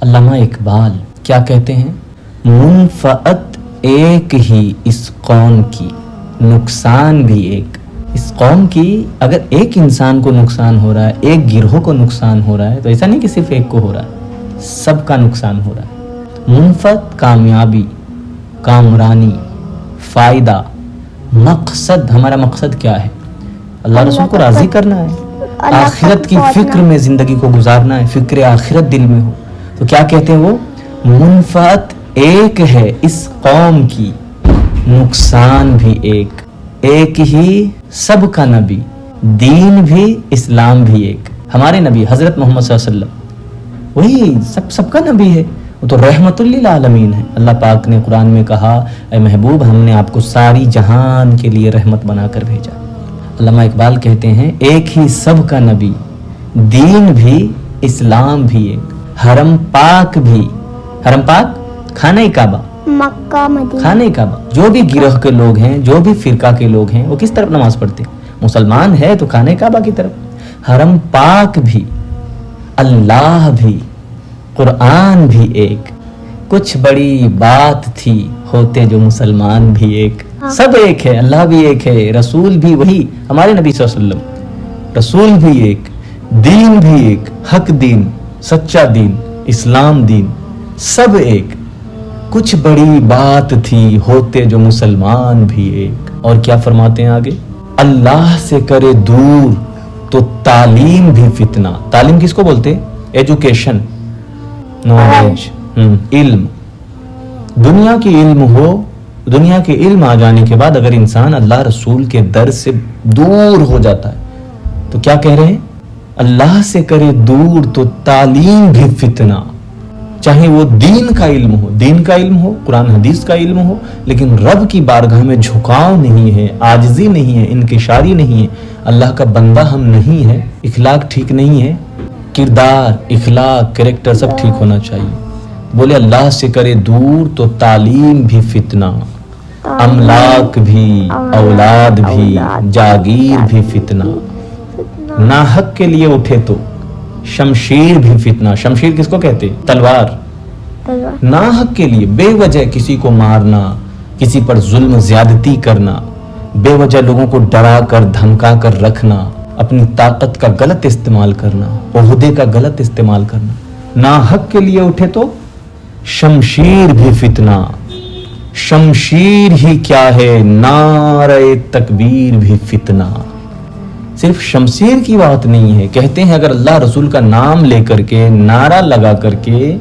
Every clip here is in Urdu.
علامہ اقبال کیا کہتے ہیں؟ منفعت ایک ہی اس قوم کی، نقصان بھی ایک۔ اس قوم کی اگر ایک انسان کو نقصان ہو رہا ہے، ایک گروہ کو نقصان ہو رہا ہے، تو ایسا نہیں کہ صرف ایک کو ہو رہا ہے، سب کا نقصان ہو رہا ہے۔ منفعت کامیابی، کامرانی، فائدہ، مقصد۔ ہمارا مقصد کیا ہے؟ اللہ رسول کو راضی کرنا ہے، آخرت کی فکر میں زندگی کو گزارنا ہے، فکر آخرت دل میں ہو۔ تو کیا کہتے ہیں وہ؟ منفعت ایک ہے اس قوم کی، نقصان بھی ایک۔ ایک ہی سب کا نبی، دین بھی اسلام بھی ایک۔ ہمارے نبی حضرت محمد صلی اللہ علیہ وسلم وہی سب کا نبی ہے، وہ تو رحمت للعالمین ہے۔ اللہ پاک نے قرآن میں کہا، اے محبوب ہم نے آپ کو ساری جہان کے لیے رحمت بنا کر بھیجا۔ علامہ اقبال کہتے ہیں ایک ہی سب کا نبی، دین بھی اسلام بھی ایک۔ حرم پاک بھی، حرم پاک خانہ کعبہ، مکہ مدینہ، خانہ کعبہ۔ جو بھی گروہ کے لوگ ہیں، جو بھی فرقہ کے لوگ ہیں، وہ کس طرف نماز پڑھتے ہیں؟ مسلمان ہے تو خانہ کعبہ کی طرف۔ حرم پاک بھی، اللہ بھی، قرآن بھی ایک۔ کچھ بڑی بات تھی ہوتے جو مسلمان بھی ایک۔ سب ایک ہے، اللہ بھی ایک ہے، رسول بھی وہی ہمارے نبی صلی اللہ علیہ وسلم، رسول بھی ایک، دین بھی ایک، حق دین، سچا دین، اسلام دین، سب ایک۔ کچھ بڑی بات تھی ہوتے جو مسلمان بھی ایک۔ اور کیا فرماتے ہیں آگے؟ اللہ سے کرے دور تو تعلیم بھی فتنہ۔ تعلیم کس کو بولتے؟ ایجوکیشن، نالج، علم۔ دنیا کی علم ہو، دنیا کے علم آ جانے کے بعد اگر انسان اللہ رسول کے در سے دور ہو جاتا ہے تو کیا کہہ رہے ہیں؟ اللہ سے کرے دور تو تعلیم بھی فتنہ۔ چاہے وہ دین کا علم ہو، دین کا علم ہو، قرآن حدیث کا علم ہو، لیکن رب کی بارگاہ میں جھکاؤ نہیں ہے، عاجزی نہیں ہے، انکشاری نہیں ہے، اللہ کا بندہ ہم نہیں ہے، اخلاق ٹھیک نہیں ہے، کردار، اخلاق، کریکٹر سب ٹھیک ہونا چاہیے۔ بولے اللہ سے کرے دور تو تعلیم بھی فتنہ، املاک بھی، اولاد بھی، جاگیر بھی فتنہ۔ ناحق کے لیے اٹھے تو شمشیر بھی فتنہ۔ شمشیر کس کو کہتے؟ تلوار۔ ناحق کے لیے بے وجہ کسی کو مارنا، کسی پر ظلم زیادتی کرنا، بے وجہ لوگوں کو ڈرا کر دھمکا کر رکھنا، اپنی طاقت کا غلط استعمال کرنا، عہدے کا غلط استعمال کرنا، ناحق کے لیے اٹھے تو شمشیر بھی فتنہ۔ شمشیر ہی کیا ہے، نعرہ تکبیر بھی فتنہ۔ صرف شمشیر کی بات نہیں ہے، کہتے ہیں اگر اللہ رسول کا نام لے کر کے، نعرہ لگا کر کے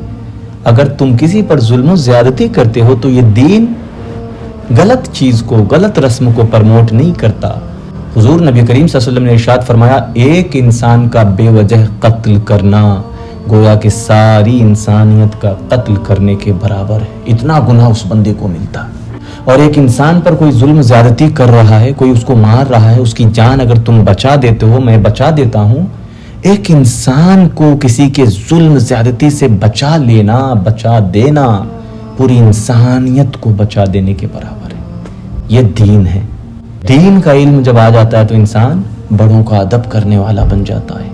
اگر تم کسی پر ظلم و زیادتی کرتے ہو تو یہ دین غلط چیز کو، غلط رسم کو پرموٹ نہیں کرتا۔ حضور نبی کریم صلی اللہ علیہ وسلم نے ارشاد فرمایا ایک انسان کا بے وجہ قتل کرنا گویا کہ ساری انسانیت کا قتل کرنے کے برابر ہے، اتنا گناہ اس بندے کو ملتا ہے۔ اور ایک انسان پر کوئی ظلم زیادتی کر رہا ہے، کوئی اس کو مار رہا ہے، اس کی جان اگر تم بچا دیتے ہو، میں بچا دیتا ہوں، ایک انسان کو کسی کے ظلم زیادتی سے بچا لینا، بچا دینا پوری انسانیت کو بچا دینے کے برابر ہے۔ یہ دین ہے۔ دین کا علم جب آ جاتا ہے تو انسان بڑوں کا ادب کرنے والا بن جاتا ہے،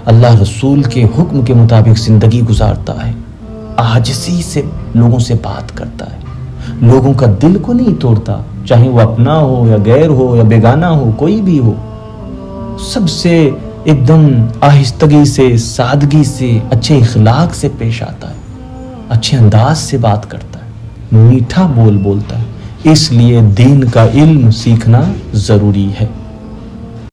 اللہ رسول کے حکم کے مطابق زندگی گزارتا ہے، عاجزی سے لوگوں سے بات کرتا ہے، لوگوں کا دل کو نہیں توڑتا، چاہے وہ اپنا ہو یا غیر ہو یا بیگانہ ہو، کوئی بھی ہو، سب سے ایک دم آہستگی سے، سادگی سے، اچھے اخلاق سے پیش آتا ہے، اچھے انداز سے بات کرتا ہے، میٹھا بول بولتا ہے۔ اس لیے دین کا علم سیکھنا ضروری ہے۔